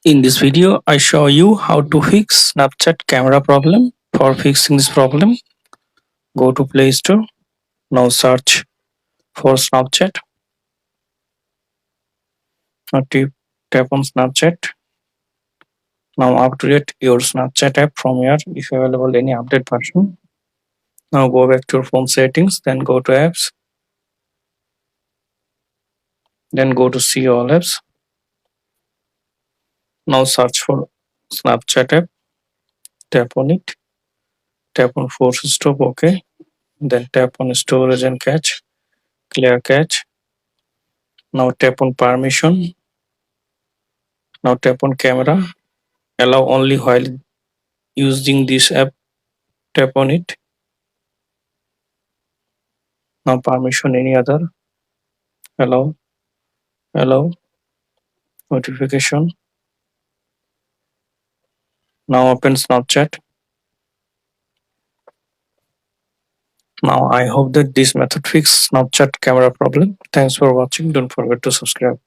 In this video, I show you how to fix Snapchat camera problem. For fixing this problem, go to Play Store. Now search for Snapchat. Now tap on Snapchat. Now update your Snapchat app from here if available any update version. Now go back to your phone settings, then go to apps, then go to see all apps. Now search for Snapchat app, tap on it, tap on force stop, okay. Then tap on storage and cache, clear cache. Now tap on permission. Now tap on camera, allow only while using this app, tap on it. Now permission any other, allow, allow, notification. Now open Snapchat. Now I hope that this method fixes Snapchat camera problem. Thanks for watching. Don't forget to subscribe.